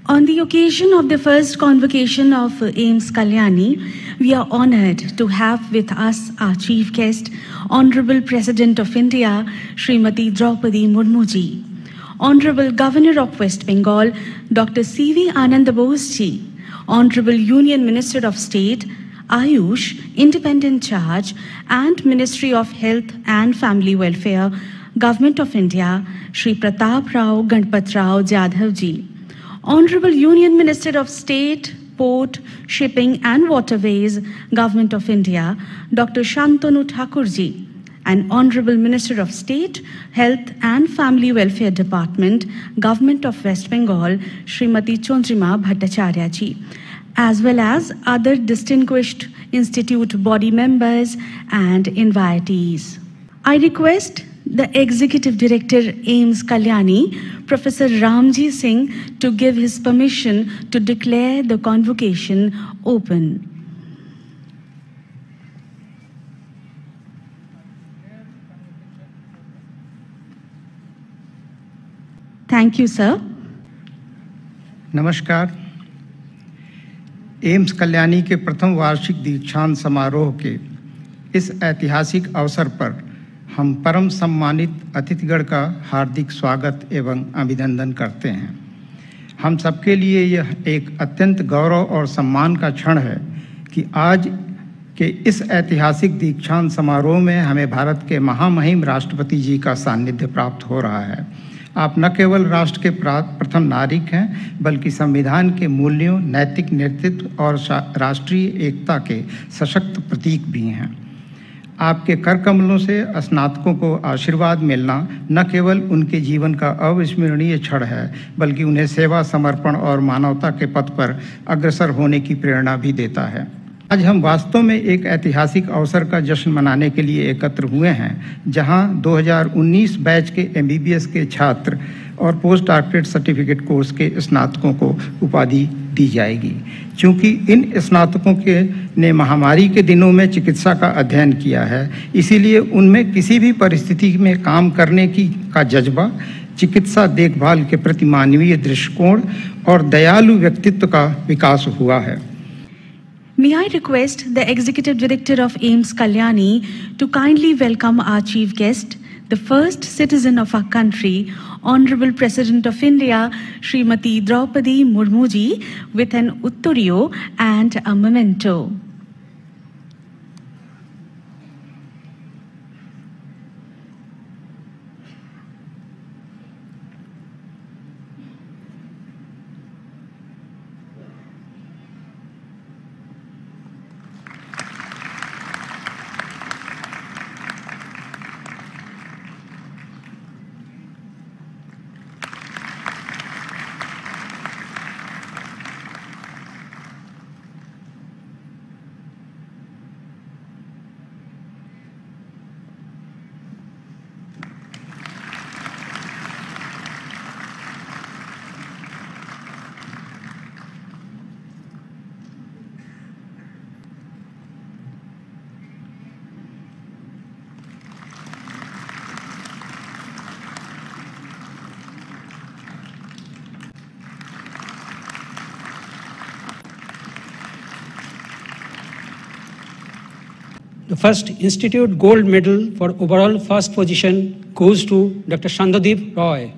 On the occasion of the first convocation of AIIMS Kalyani, we are honored to have with us our chief guest, Honorable President of India, Srimati Draupadi Murmu ji, Honorable Governor of West Bengal, Dr. C.V. Anand Bose ji, Honorable Union Minister of State, Ayush, Independent Charge, and Ministry of Health and Family Welfare, Government of India, Shri Pratap Rao Ganpat Rao Jadhav ji, Honorable Union Minister of State, Port, Shipping and Waterways, Government of India, Dr. Shantanu Thakurji, and Honorable Minister of State, Health and Family Welfare Department, Government of West Bengal, Srimati Chondrima Bhattacharya ji, as well as other distinguished institute body members and invitees. I request the Executive Director, AIIMS Kalyani, Professor Ramji Singh, to give his permission to declare the convocation open. Thank you, sir. नमस्कार। AIIMS Kalyani के प्रथम वार्षिक दीक्षांत समारोह के इस ऐतिहासिक अवसर पर हम परम सम्मानित अतिथिगण का हार्दिक स्वागत एवं अभिनंदन करते हैं। हम सबके लिए यह एक अत्यंत गौरव और सम्मान का क्षण है कि आज के इस ऐतिहासिक दीक्षांत समारोह में हमें भारत के महामहिम राष्ट्रपति जी का सानिध्य प्राप्त हो रहा है। आप न केवल राष्ट्र के प्रथम नागरिक हैं, बल्कि संविधान के मूल्यों, नैतिक नेतृत्व और राष्ट्रीय एकता के सशक्त प्रतीक भी हैं। आपके कर कमलों से स्नातकों को आशीर्वाद मिलना न केवल उनके जीवन का अविस्मरणीय क्षण है, बल्कि उन्हें सेवा, समर्पण और मानवता के पथ पर अग्रसर होने की प्रेरणा भी देता है। आज हम वास्तव में एक ऐतिहासिक अवसर का जश्न मनाने के लिए एकत्र हुए हैं, जहां 2019 बैच के MBBS के छात्र और पोस्ट डॉक्टरेट सर्टिफिकेट कोर्स के स्नातकों को उपाधि दी जाएगी। चूँकि इन स्नातकों ने महामारी के दिनों में चिकित्सा का अध्ययन किया है, इसीलिए उनमें किसी भी परिस्थिति में काम करने का जज्बा, चिकित्सा देखभाल के प्रति मानवीय दृष्टिकोण और दयालु व्यक्तित्व का विकास हुआ है। May I request the Executive Director of AIIMS Kalyani to kindly welcome our chief guest, the first citizen of our country, Honorable President of India, Srimati Draupadi Murmu ji, with an uttoryo and a memento. The first Institute Gold Medal for overall first position goes to Dr. Shandadeep Roy.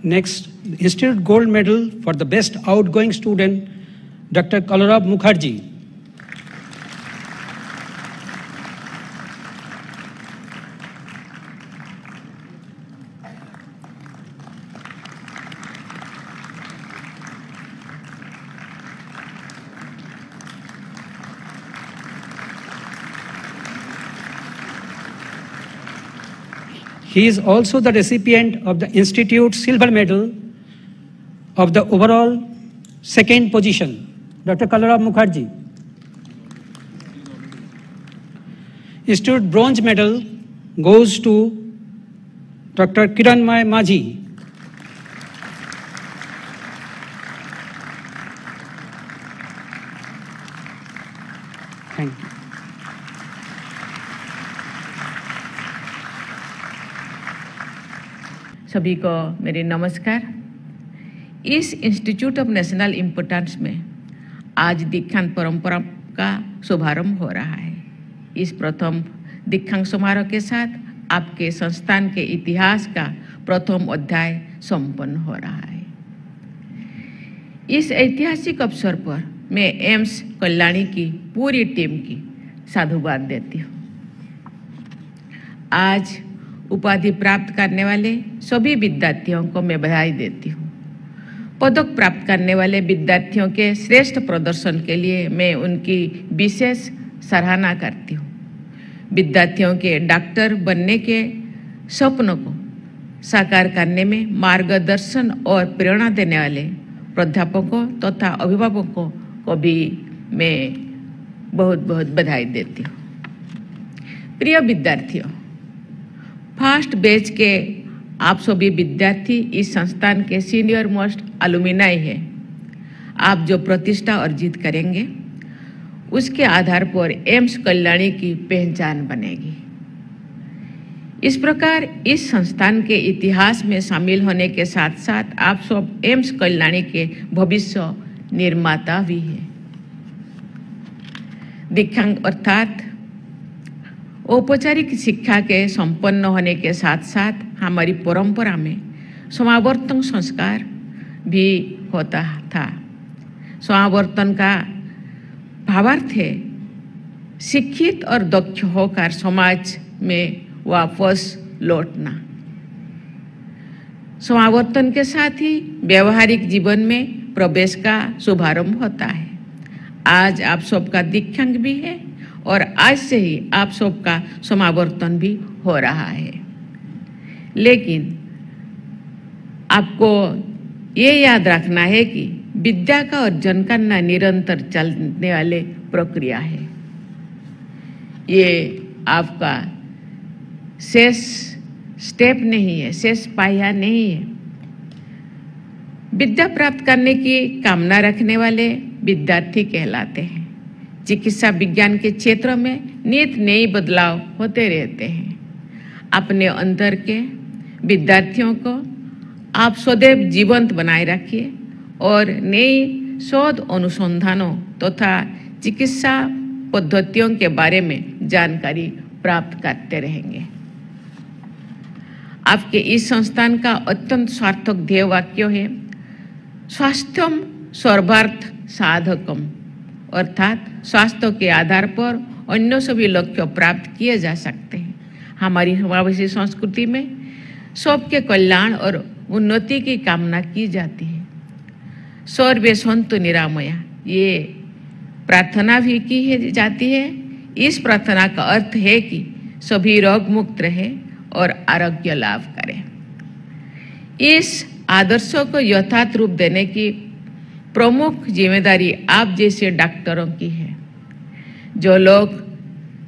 Next, the Institute Gold Medal for the best outgoing student, Dr. Kalarab Mukherjee. He is also the recipient of the Institute Silver Medal of the overall second position, Dr. Kalarab Mukherjee. Institute Bronze Medal goes to Dr. Kiranmay Majhi. Thank you. सभी को मेरे नमस्कार। इस institute of national importance में आज दीक्षांत परंपरा का शुभारंभ हो रहा है। इस प्रथम दीक्षांत समारोह के साथ आपके संस्थान के इतिहास का प्रथम अध्याय संपन्न हो रहा है। इस ऐतिहासिक अवसर पर मैं एम्स कल्याणी की पूरी टीम की साधुवाद देती हूँ। आज उपाधि प्राप्त करने वाले सभी विद्यार्थियों को मैं बधाई देती हूँ। पदक प्राप्त करने वाले विद्यार्थियों के श्रेष्ठ प्रदर्शन के लिए मैं उनकी विशेष सराहना करती हूँ। विद्यार्थियों के डॉक्टर बनने के सपनों को साकार करने में मार्गदर्शन और प्रेरणा देने वाले प्राध्यापकों तथा अभिभावकों को भी मैं बहुत बहुत बधाई देती हूँ। प्रिय विद्यार्थियों, फर्स्ट बैच के आप सभी विद्यार्थी इस संस्थान के सीनियर मोस्ट अलुमिनाई है। आप जो प्रतिष्ठा अर्जित करेंगे उसके आधार पर एम्स कल्याणी की पहचान बनेगी। इस प्रकार इस संस्थान के इतिहास में शामिल होने के साथ साथ आप सब एम्स कल्याणी के भविष्य निर्माता भी हैं। दीक्षांत अर्थात औपचारिक शिक्षा के संपन्न होने के साथ साथ हमारी परंपरा में समावर्तन संस्कार भी होता था। समावर्तन का भावार्थ है शिक्षित और दक्ष होकर समाज में वापस लौटना। समावर्तन के साथ ही व्यवहारिक जीवन में प्रवेश का शुभारंभ होता है। आज आप सबका दीक्षांत भी है और आज से ही आप सबका समावर्तन भी हो रहा है। लेकिन आपको ये याद रखना है कि विद्या का अर्जन करना निरंतर चलने वाले प्रक्रिया है। ये आपका शेष स्टेप नहीं है, शेष पाया नहीं है। विद्या प्राप्त करने की कामना रखने वाले विद्यार्थी कहलाते हैं। चिकित्सा विज्ञान के क्षेत्र में नित नए बदलाव होते रहते हैं। अपने अंदर के विद्यार्थियों को आप सदैव जीवंत बनाए रखिए और नई शोध अनुसंधानों तथा चिकित्सा पद्धतियों के बारे में जानकारी प्राप्त करते रहेंगे। आपके इस संस्थान का अत्यंत सार्थक ध्येय वाक्य है स्वास्थ्यम सर्वार्थ साधकम, अर्थात स्वास्थ्य के आधार पर अन्य सभी लक्ष्य प्राप्त किए जा सकते हैं। हमारी समावेशी संस्कृति में सबके कल्याण और उन्नति की कामना की जाती है। सर्वे सन्तु निरामया, ये प्रार्थना भी की जाती है। इस प्रार्थना का अर्थ है कि सभी रोग मुक्त रहे और आरोग्य लाभ करें। इस आदर्शों को यथार्थ रूप देने की प्रमुख जिम्मेदारी आप जैसे डॉक्टरों की है। जो लोग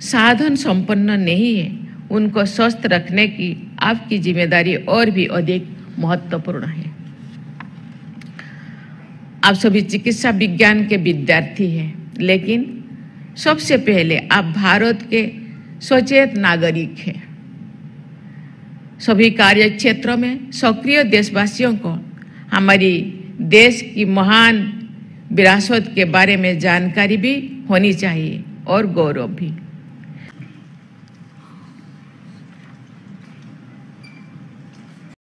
साधन संपन्न नहीं है उनको स्वस्थ रखने की आपकी जिम्मेदारी और भी अधिक महत्वपूर्ण है। आप सभी चिकित्सा विज्ञान के विद्यार्थी हैं, लेकिन सबसे पहले आप भारत के सचेत नागरिक हैं। सभी कार्य क्षेत्रों में सक्रिय देशवासियों को हमारी देश की महान विरासत के बारे में जानकारी भी होनी चाहिए और गौरव भी।